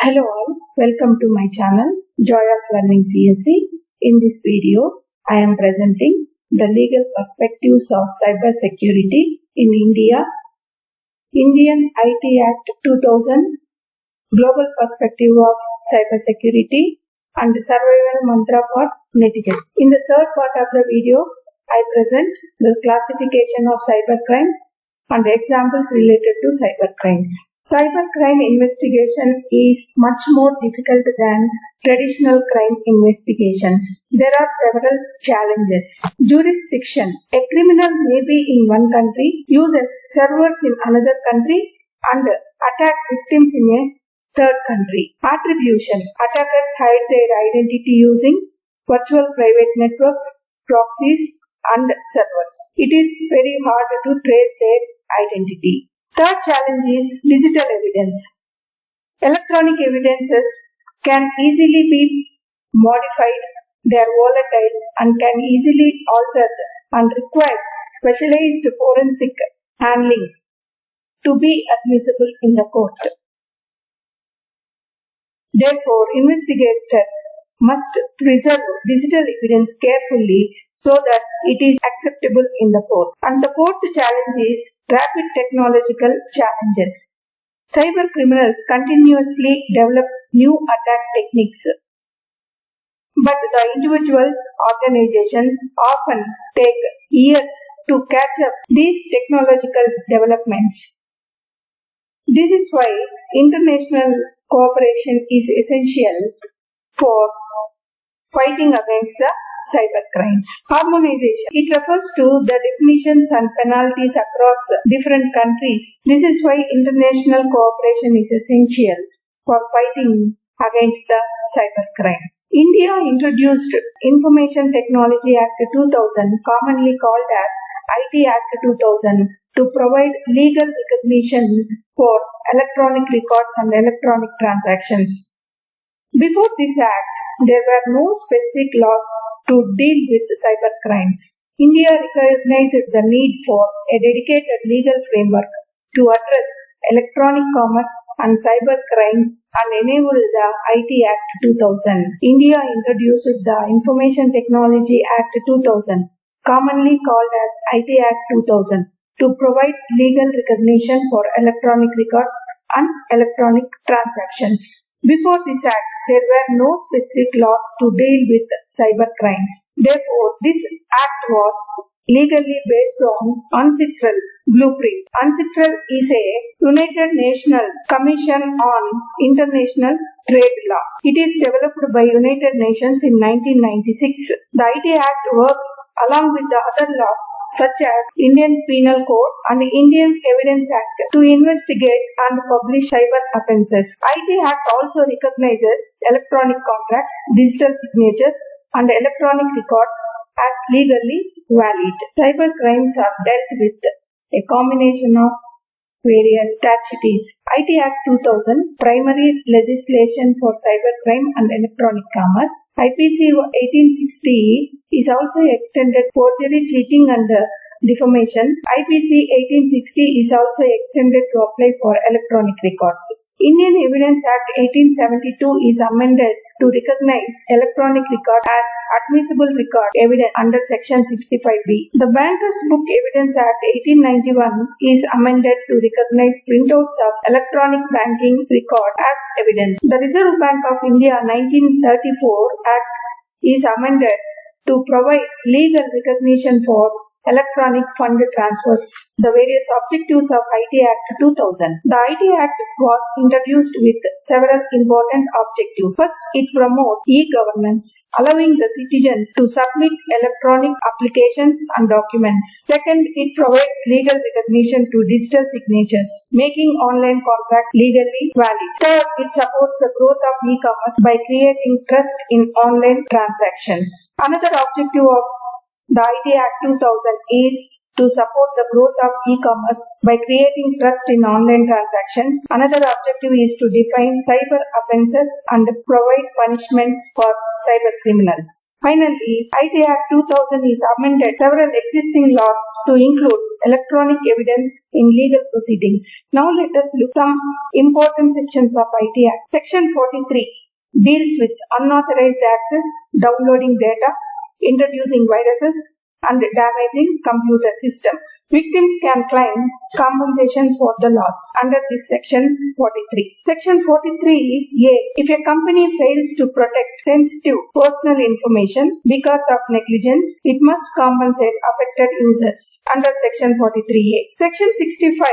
Hello all, welcome to my channel Joy of Learning CSE. In this video, I am presenting the legal perspectives of cyber security in India, Indian IT Act 2000, global perspective of cyber security, and survival mantra for netizens. In the third part of the video, I present the classification of cyber crimes and examples related to cyber crimes. Cybercrime investigation is much more difficult than traditional crime investigations. There are several challenges. Jurisdiction. A criminal may be in one country, uses servers in another country, and attack victims in a third country. Attribution. Attackers hide their identity using virtual private networks, proxies, and servers. It is very hard to trace their identity. Third challenge is digital evidence. Electronic evidences can easily be modified, they are volatile and can easily altered and requires specialized forensic handling to be admissible in the court. Therefore, investigators must preserve digital evidence carefully so that it is acceptable in the court. And the fourth challenge is rapid technological challenges. Cyber criminals continuously develop new attack techniques, but the individuals, organizations often take years to catch up these technological developments. This is why international cooperation is essential for fighting against the cyber crimes. Harmonization. It refers to the definitions and penalties across different countries. This is why international cooperation is essential for fighting against the cyber crime. India introduced Information Technology Act 2000, commonly called as IT Act 2000, to provide legal recognition for electronic records and electronic transactions. Before this act, there were no specific laws to deal with cyber crimes. India recognized the need for a dedicated legal framework to address electronic commerce and cyber crimes and enable the IT Act 2000. India introduced the Information Technology Act 2000, commonly called as IT Act 2000, to provide legal recognition for electronic records and electronic transactions. Before this act, there were no specific laws to deal with cyber crimes. Therefore, this act was legally based on UNCITRAL blueprint. UNCITRAL is a United Nations Commission on International Trade Law. It is developed by United Nations in 1996. The IT Act works along with the other laws such as Indian Penal Code and Indian Evidence Act to investigate and publish cyber offences. IT Act also recognizes electronic contracts, digital signatures, and electronic records as legally valid. Cyber crimes are dealt with a combination of various statutes. IT Act 2000, primary legislation for cybercrime and electronic commerce. IPC 1860 is also extended forgery, cheating and defamation. IPC 1860 is also extended to apply for electronic records. Indian Evidence Act 1872 is amended to recognize electronic record as admissible record evidence under Section 65B. The Bankers Book Evidence Act 1891 is amended to recognize printouts of electronic banking record as evidence. The Reserve Bank of India 1934 Act is amended to provide legal recognition for electronic fund transfers. The various objectives of IT Act 2000. The IT Act was introduced with several important objectives. First, it promotes e-governance, allowing the citizens to submit electronic applications and documents. Second, it provides legal recognition to digital signatures, making online contract legally valid. Third, it supports the growth of e-commerce by creating trust in online transactions. Another objective of the IT Act 2000 is to support the growth of e-commerce by creating trust in online transactions. Another objective is to define cyber offences and provide punishments for cyber criminals. Finally, IT Act 2000 is amended several existing laws to include electronic evidence in legal proceedings. Now let us look at some important sections of IT Act. Section 43 deals with unauthorized access, downloading data, introducing viruses, and damaging computer systems. Victims can claim compensation for the loss under this section 43. Section 43A. If a company fails to protect sensitive personal information because of negligence, it must compensate affected users under section 43A. Section 65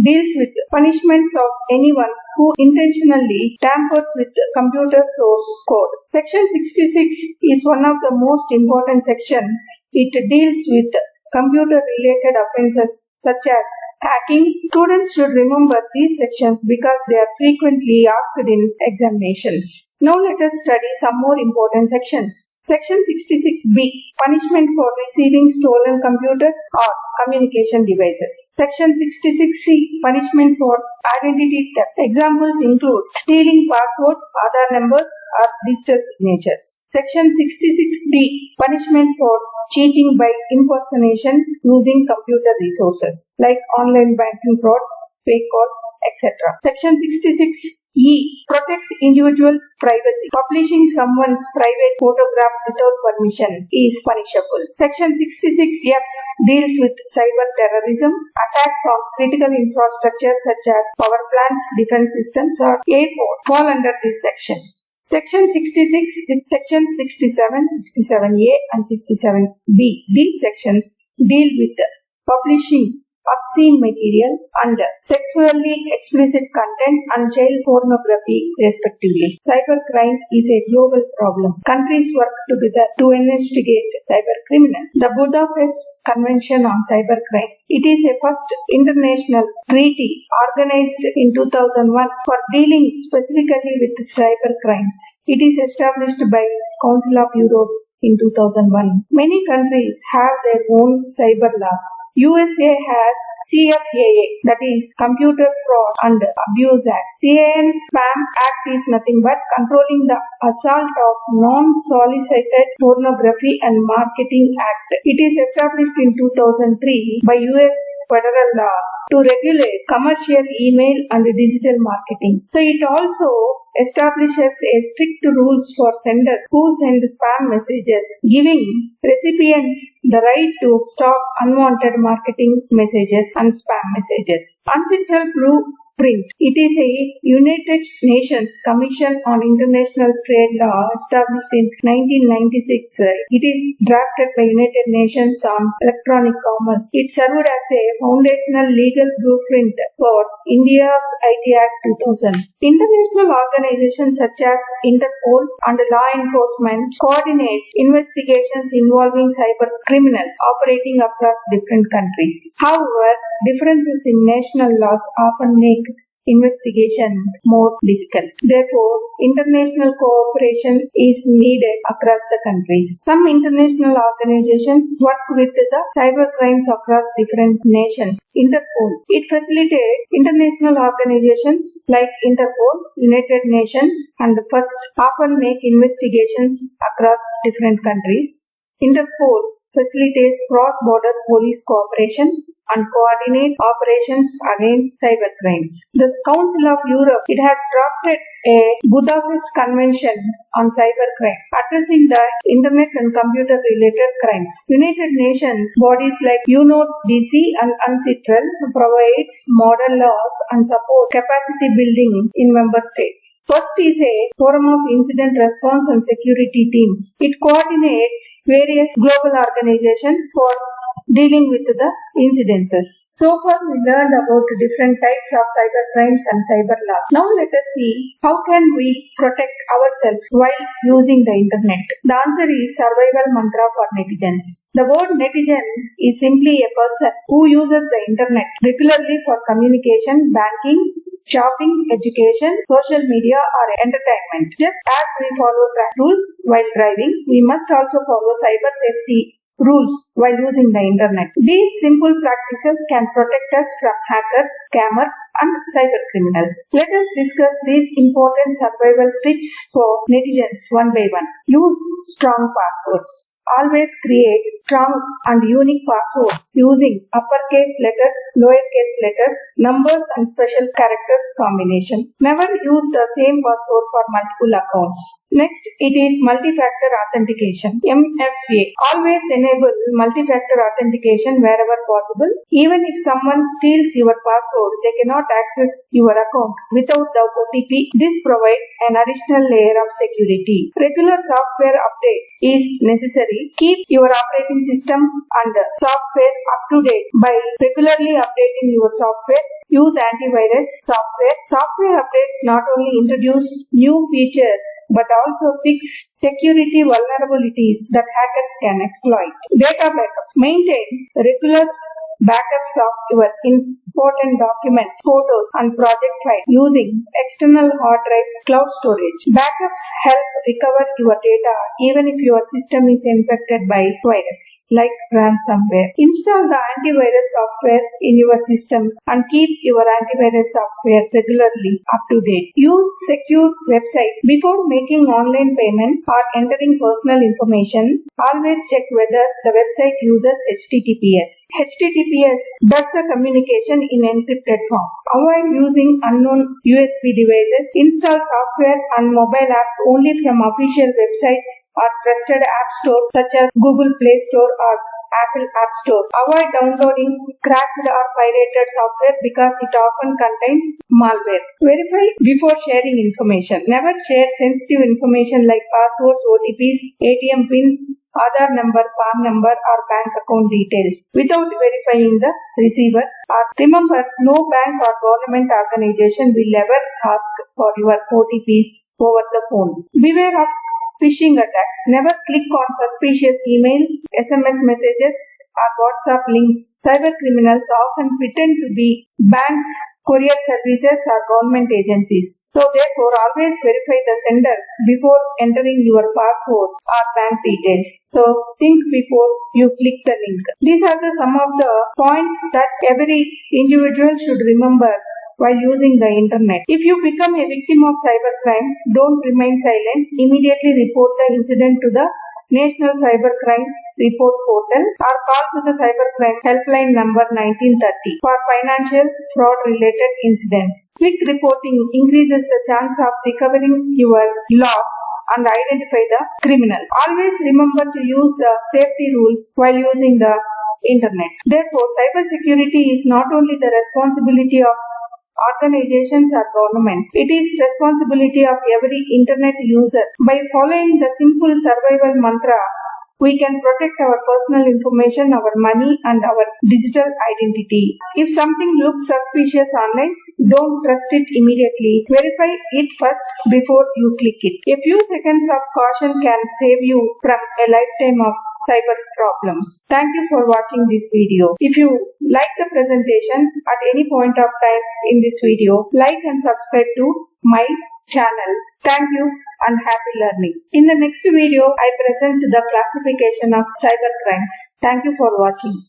deals with punishments of anyone who intentionally tampers with computer source code. Section 66 is one of the most important sections. It deals with computer-related offences such as hacking. Students should remember these sections because they are frequently asked in examinations. Now let us study some more important sections. Section 66B, punishment for receiving stolen computers or communication devices. Section 66C, punishment for identity theft. Examples include stealing passwords, Aadhaar numbers, or digital signatures. Section 66D, punishment for cheating by impersonation using computer resources like online banking frauds, fake calls, etc. Section 66E protects individuals' privacy. Publishing someone's private photographs without permission is punishable. Section 66F deals with cyber terrorism. Attacks on critical infrastructure such as power plants, defense systems, or airports fall under this section. Section 66, Section 67, 67A and 67B. These sections deal with publishing obscene material and sexually explicit content and child pornography respectively. Cybercrime is a global problem. Countries work together to investigate cyber criminals. The Budapest Convention on Cybercrime. It is a first international treaty organized in 2001 for dealing specifically with cyber crimes. It is established by Council of Europe in 2001. Many countries have their own cyber laws. USA has CFAA, that is Computer Fraud and Abuse Act. CAN-SPAM Act is nothing but controlling the assault of non-solicited pornography and marketing act. It is established in 2003 by US federal law to regulate commercial email and digital marketing. So it also establishes a strict rules for senders who send spam messages, giving recipients the right to stop unwanted marketing messages and spam messages. Uncitrul Blueprint. It is a United Nations Commission on International Trade Law established in 1996. It is drafted by United Nations on Electronic Commerce. It served as a foundational legal blueprint for India's IT Act 2000. International organizations such as Interpol and law enforcement coordinate investigations involving cyber criminals operating across different countries. However, differences in national laws often make investigation more difficult. Therefore, international cooperation is needed across the countries. Some international organizations work with the cyber crimes across different nations. Interpol. It facilitates international organizations like Interpol, United Nations, and FIRST often make investigations across different countries. Interpol facilitates cross-border police cooperation and coordinate operations against cybercrimes. The Council of Europe, it has drafted a Budapest Convention on Cybercrime, addressing the internet and computer-related crimes. United Nations bodies like UNODC and UNCITRAL provides model laws and support capacity building in member states. First is a Forum of Incident Response and Security Teams. It coordinates various global organizations for dealing with the incidences. So far we learned about different types of cyber crimes and cyber laws. Now let us see how can we protect ourselves while using the internet. The answer is survival mantra for netizens. The word netizen is simply a person who uses the internet regularly for communication, banking, shopping, education, social media or entertainment. Just as we follow traffic rules while driving, we must also follow cyber safety rules while using the internet. These simple practices can protect us from hackers, scammers, and cyber criminals. Let us discuss these important survival tips for netizens one by one. Use strong passwords. Always create strong and unique passwords using uppercase letters, lowercase letters, numbers and special characters combination. Never use the same password for multiple accounts. Next, it is multi-factor authentication, MFA. Always enable multi-factor authentication wherever possible. Even if someone steals your password, they cannot access your account without the OTP. This provides an additional layer of security. Regular software update is necessary. Keep your operating system and software up to date by regularly updating your software. Use antivirus software. Software updates not only introduce new features but also fix security vulnerabilities that hackers can exploit. Data backup. Maintain regular backups of your important documents, photos, and project files using external hard drives, cloud storage. Backups help recover your data even if your system is infected by virus like ransomware. Install the antivirus software in your system and keep your antivirus software regularly up to date. Use secure websites. Before making online payments or entering personal information, always check whether the website uses HTTPS. HTTPS does the communication in encrypted form. Avoid using unknown USB devices. Install software and mobile apps only from official websites or trusted app stores such as Google Play Store or Apple App Store. Avoid downloading cracked or pirated software because it often contains malware. Verify before sharing information. Never share sensitive information like passwords, OTPs, ATM pins, Aadhaar number, PAN number, or bank account details without verifying the receiver. Or remember, no bank or government organization will ever ask for your OTPs over the phone. Beware of phishing attacks. Never click on suspicious emails, SMS messages, or WhatsApp links. Cyber criminals often pretend to be banks, courier services, or government agencies. So therefore, always verify the sender before entering your password or bank details. So think before you click the link. These are some of the points that every individual should remember while using the internet. If you become a victim of cybercrime, don't remain silent. Immediately report the incident to the National Cybercrime Report Portal or call to the Cybercrime Helpline number 1930 for financial fraud related incidents. Quick reporting increases the chance of recovering your loss and identify the criminals. Always remember to use the safety rules while using the internet. Therefore, cybersecurity is not only the responsibility of organizations or governments. It is responsibility of every internet user. By following the simple survival mantra, we can protect our personal information, our money, and our digital identity. If something looks suspicious online, don't trust it immediately. Verify it first before you click it. A few seconds of caution can save you from a lifetime of cyber problems. Thank you for watching this video. If you like the presentation at any point of time in this video, like and subscribe to my channel. Thank you and happy learning. In the next video, I present the classification of cyber crimes. Thank you for watching.